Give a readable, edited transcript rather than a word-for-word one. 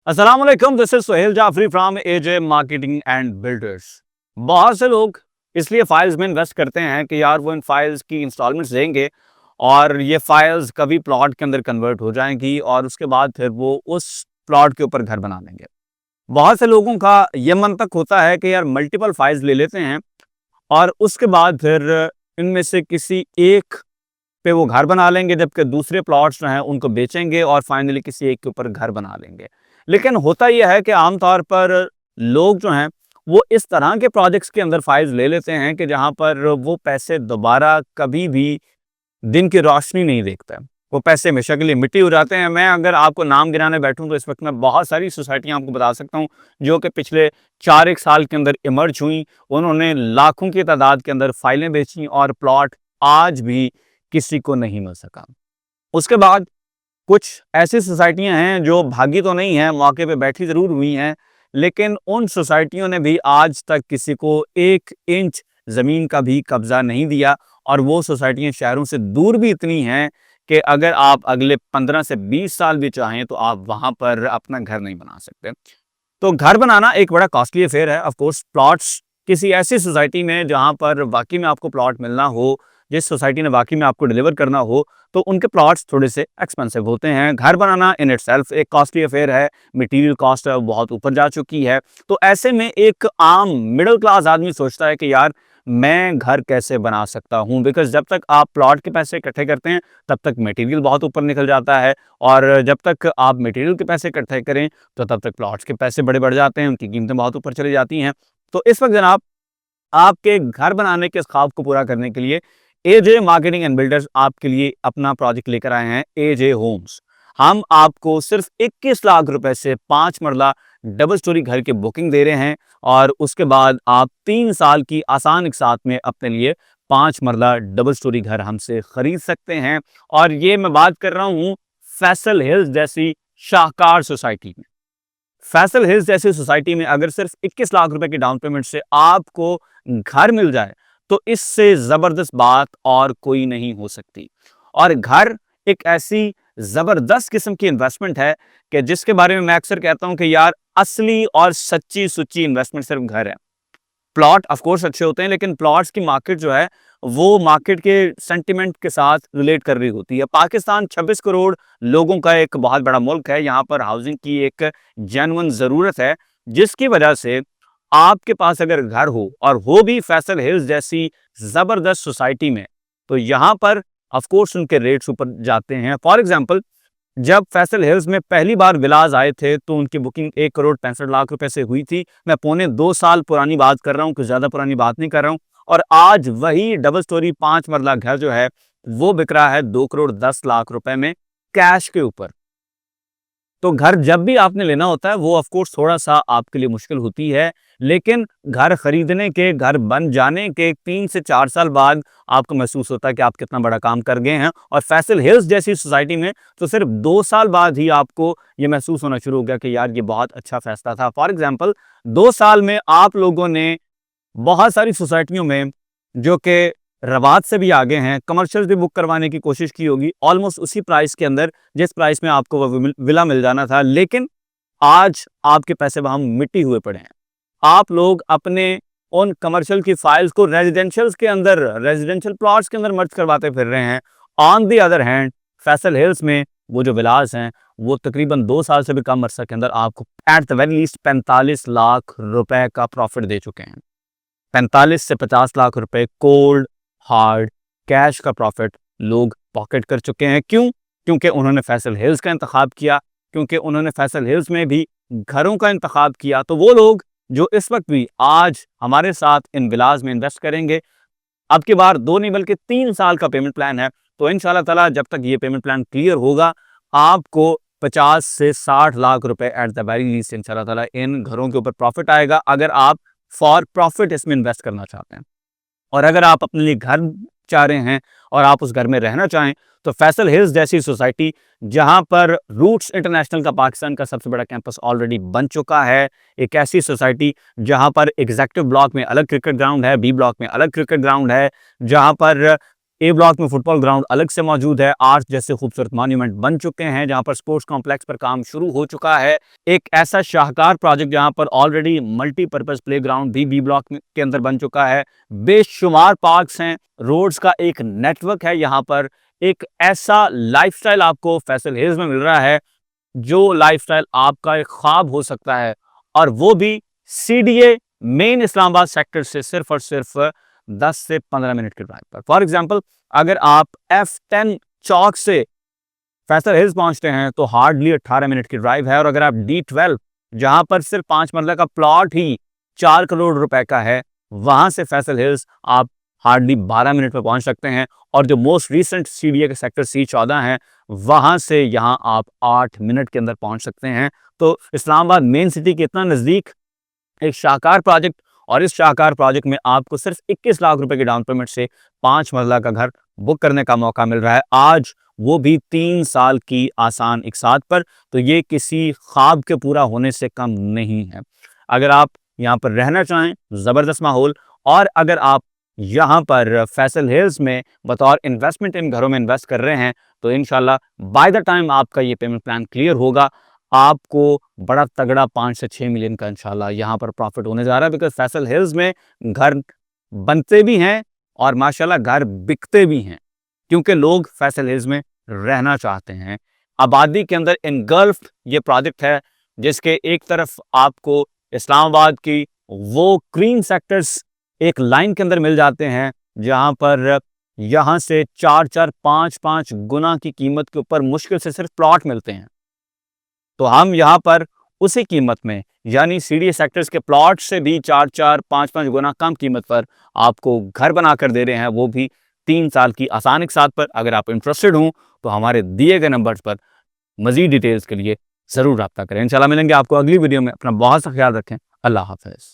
अस्सलाम वालेकुम, this is Sohail Jafri from AJ marketing and builders. बहुत से लोग इसलिए फाइल्स में इन्वेस्ट करते हैं कि यार वो इन फाइल्स की इंस्टॉलमेंट्स देंगे और ये फाइल्स कभी प्लॉट के अंदर कन्वर्ट हो जाएंगी और उसके बाद फिर वो उस प्लॉट के ऊपर घर बना लेंगे। बहुत से लोगों का ये मंतक होता है कि यार मल्टीपल फाइल्स ले लेते हैं और उसके बाद फिर इनमें से किसी एक पे वो घर बना लेंगे, जबकि दूसरे प्लॉट्स जो हैं उनको बेचेंगे और फाइनली किसी एक के ऊपर घर बना लेंगे। लेकिन होता यह है कि आमतौर पर लोग जो हैं वो इस तरह के प्रोजेक्ट्स के अंदर फाइल्स ले लेते हैं कि जहां पर वो पैसे दोबारा कभी भी दिन की रोशनी नहीं देखता है। वो पैसे हमेशा के लिए मिट्टी हो जाते हैं। मैं अगर आपको नाम गिनाने बैठूं तो इस वक्त मैं बहुत सारी सोसाइटियां आपको बता सकता हूं जो कि पिछले 4 एक साल के अंदर इमर्ज हुई। उन्होंने लाखों की तादाद के अंदर फाइलें बेची और प्लॉट आज भी किसी को नहीं मिल सका। उसके बाद कुछ ऐसी सोसाइटियां हैं जो भागी तो नहीं है, मौके पे बैठी ज़रूर हुई हैं, लेकिन उन सोसाइटियों ने भी आज तक किसी को 1 इंच ज़मीन का भी कब्ज़ा नहीं दिया और वो सोसाइटियां शहरों से दूर भी इतनी हैं कि अगर आप अगले 15 से 20 साल भी चाहें तो आप वहाँ पर अपना घर नहीं बना सकते। तो घर बनाना एक बड़ा कॉस्टली अफेयर है। ऑफ कोर्स प्लॉट्स किसी ऐसी सोसाइटी में जहां पर वाकई में आपको प्लॉट मिलना हो, जिस सोसाइटी ने वाकई में आपको डिलीवर करना हो, तो उनके प्लॉट्स थोड़े से एक्सपेंसिव होते हैं। घर बनाना इन इटसेल्फ एक कॉस्टली अफेयर है। मटेरियल कॉस्ट बहुत ऊपर जा चुकी है। तो ऐसे में एक आम मिडिल क्लास आदमी सोचता है कि यार मैं घर कैसे बना सकता हूं, बिकॉज जब तक आप प्लॉट के पैसे इकट्ठे करते हैं तब तक मटेरियल बहुत ऊपर निकल जाता है और जब तक आप मटेरियल के पैसे इकट्ठे करें तो तब तक प्लॉट्स के पैसे बड़े बढ़ जाते हैं, उनकी कीमतें बहुत ऊपर चली जाती हैं। तो इस वक्त जनाब आपके घर बनाने के इस ख्वाब को पूरा करने के लिए एजे मार्केटिंग एंड बिल्डर्स आपके लिए अपना प्रोजेक्ट लेकर आए हैं, एजे होम्स। हम आपको सिर्फ 21 लाख रुपए से 5 मरला डबल स्टोरी घर की बुकिंग दे रहे हैं और उसके बाद आप 3 साल की आसान एक साथ में अपने लिए 5 मरला डबल स्टोरी घर हमसे खरीद सकते हैं। और ये मैं बात कर रहा हूं फैसल हिल्स जैसी शाहकार सोसाइटी में। फैसल हिल्स जैसी सोसाइटी में अगर सिर्फ 21 लाख रुपए की डाउन पेमेंट से आपको घर मिल जाए तो इससे जबरदस्त बात और कोई नहीं हो सकती। और घर एक ऐसी जबरदस्त किस्म की इन्वेस्टमेंट है कि जिसके बारे में मैं अक्सर कहता हूं कि यार असली और सच्ची सुच्ची इन्वेस्टमेंट सिर्फ घर है। प्लॉट ऑफ कोर्स अच्छे होते हैं, लेकिन प्लॉट्स की मार्केट जो है वो मार्केट के सेंटिमेंट के साथ रिलेट कर रही होती है। पाकिस्तान 26 करोड़ लोगों का एक बहुत बड़ा मुल्क है। यहाँ पर हाउसिंग की एक जेन्युइन ज़रूरत है, जिसकी वजह से आपके पास अगर घर हो और वो भी फैसल हिल्स जैसी ज़बरदस्त सोसाइटी में, तो यहाँ पर ऑफ कोर्स उनके रेट्स ऊपर जाते हैं। फॉर एग्जांपल जब फैसल हिल्स में पहली बार विलाज आए थे तो उनकी बुकिंग 1 करोड़ 65 लाख रुपए से हुई थी। मैं पौने 2 साल पुरानी बात कर रहा हूँ, कुछ ज्यादा पुरानी बात नहीं कर रहा हूँ। और आज वही डबल स्टोरी 5 मरला घर जो है वो बिक रहा है 2 करोड़ 10 लाख रुपए में कैश के ऊपर। तो घर जब भी आपने लेना होता है वो ऑफ कोर्स थोड़ा सा आपके लिए मुश्किल होती है, लेकिन घर खरीदने के, घर बन जाने के 3 से 4 साल बाद आपको महसूस होता है कि आप कितना बड़ा काम कर गए हैं। और फैसल हिल्स जैसी सोसाइटी में तो सिर्फ 2 साल बाद ही आपको ये महसूस होना शुरू हो गया कि यार ये बहुत अच्छा फैसला था। फॉर एग्जाम्पल 2 साल में आप लोगों ने बहुत सारी सोसाइटियों में जो कि रवात से भी आगे हैं, कमर्शियल भी बुक करवाने की कोशिश की होगी ऑलमोस्ट उसी प्राइस के अंदर जिस प्राइस में आपको वो विला मिल जाना था, लेकिन आज आपके पैसे वहां मिट्टी हुए पड़े हैं। आप लोग अपने उन कमर्शियल की फाइल्स को रेजिडेंशियल के अंदर, रेजिडेंशियल प्लॉट्स के अंदर मर्ज करवाते फिर रहे हैं। On the other hand Faisal hills में वो जो विलास हैं वो तकरीबन 2 साल से भी कम अरसा के अंदर आपको at the very least 45 lakh रुपए का प्रॉफिट दे चुके हैं। 45 से 50 लाख रुपए कोल्ड हार्ड कैश का प्रॉफिट लोग पॉकेट कर चुके हैं। क्यों? क्योंकि उन्होंने फैसल हिल्स का इंतखाब किया, क्योंकि उन्होंने फैसल हिल्स में भी घरों का इंतखाब किया। तो वो लोग जो इस वक्त भी आज हमारे साथ इन विलास में इन्वेस्ट करेंगे, अब की बार 2 नहीं बल्कि 3 साल का पेमेंट प्लान है। तो इंशाल्लाह ताला जब तक ये पेमेंट प्लान क्लियर होगा आपको 50 से 60 लाख रुपए एट द वेरी लीस्ट इंशाल्लाह ताला इन घरों के ऊपर प्रॉफिट आएगा, अगर आप फॉर प्रॉफिट इसमें इन्वेस्ट करना चाहते हैं। और अगर आप अपने लिए घर चाह रहे हैं और आप उस घर में रहना चाहें तो फैसल हिल्स जैसी सोसाइटी जहां पर रूट्स इंटरनेशनल का पाकिस्तान का सबसे बड़ा कैंपस ऑलरेडी बन चुका है, एक ऐसी सोसाइटी जहां पर एग्जेक्टिव ब्लॉक में अलग क्रिकेट ग्राउंड है, बी ब्लॉक में अलग क्रिकेट ग्राउंड है, जहां पर ए ब्लॉक में फुटबॉल ग्राउंड अलग से मौजूद है, आर्च जैसे खूबसूरत मॉन्यूमेंट बन चुके हैं, जहां पर स्पोर्ट्स कॉम्प्लेक्स पर काम शुरू हो चुका है। एक ऐसा शाहकार प्रोजेक्ट जहां पर ऑलरेडी मल्टीपर्पज प्लेग्राउंड भी बी ब्लॉक के अंदर बन चुका है, बेशुमार पार्क्स हैं, रोड्स का एक नेटवर्क है। यहाँ पर एक ऐसा लाइफस्टाइल आपको फैसल हिल्स में मिल रहा है जो लाइफस्टाइल आपका एक ख्वाब हो सकता है, और वो भी सीडीए मेन इस्लामाबाद सेक्टर से सिर्फ और सिर्फ 10 से 15 मिनट के ड्राइव पर। फॉर एग्जांपल, अगर आप F10 चौक से फैसल हिल्स पहुंचते हैं तो हार्डली 18 मिनट की ड्राइव है, और अगर आप D12 जहां पर सिर्फ 5 मरला का प्लॉट ही 4 करोड़ रुपए का है, वहां से फैसल हिल्स आप हार्डली 12 मिनट में पहुंच सकते हैं। और जो मोस्ट रीसेंट सीडीए के सेक्टर C14 है, वहां से यहां आप 8 मिनट के अंदर पहुंच सकते हैं। तो इस्लामाबाद मेन सिटी के इतना नजदीक एक शाहकार प्रोजेक्ट, और इस शाहकार प्रोजेक्ट में आपको सिर्फ 21 लाख रुपए के डाउन पेमेंट से 5 मरला का घर बुक करने का मौका मिल रहा है आज, वो भी 3 साल की आसान इकसात पर। तो ये किसी ख्वाब के पूरा होने से कम नहीं है। अगर आप यहाँ पर रहना चाहें, ज़बरदस्त माहौल, और अगर आप यहाँ पर फैसल हिल्स में बतौर इन्वेस्टमेंट इन घरों में इन्वेस्ट कर रहे हैं, तो इंशाल्लाह बाय द टाइम आपका ये पेमेंट प्लान क्लियर होगा, आपको बड़ा तगड़ा 5 से 6 मिलियन का इंशाल्लाह यहाँ पर प्रॉफिट होने जा रहा है। बिकॉज फैसल हिल्स में घर बनते भी हैं और माशाल्लाह घर बिकते भी हैं, क्योंकि लोग फैसल हिल्स में रहना चाहते हैं। आबादी के अंदर इनगल्फ ये प्रोजेक्ट है, जिसके एक तरफ आपको इस्लामाबाद की वो क्रीम सेक्टर्स एक लाइन के अंदर मिल जाते हैं, जहां पर यहां से 4-4, 5-5 गुना की कीमत के ऊपर मुश्किल से सिर्फ प्लॉट मिलते हैं। तो हम यहाँ पर उसी कीमत में, यानी सीडीए सेक्टर्स के प्लॉट से भी 4-4, 5-5 गुना कम कीमत पर आपको घर बनाकर दे रहे हैं, वो भी 3 साल की आसान इकसात पर। अगर आप इंटरेस्टेड हों तो हमारे दिए गए नंबर्स पर मजीद डिटेल्स के लिए ज़रूर रब्ता करें। इंशाल्लाह मिलेंगे आपको अगली वीडियो में। अपना बहुत सा ख्याल रखें। अल्लाह हाफ़िज़।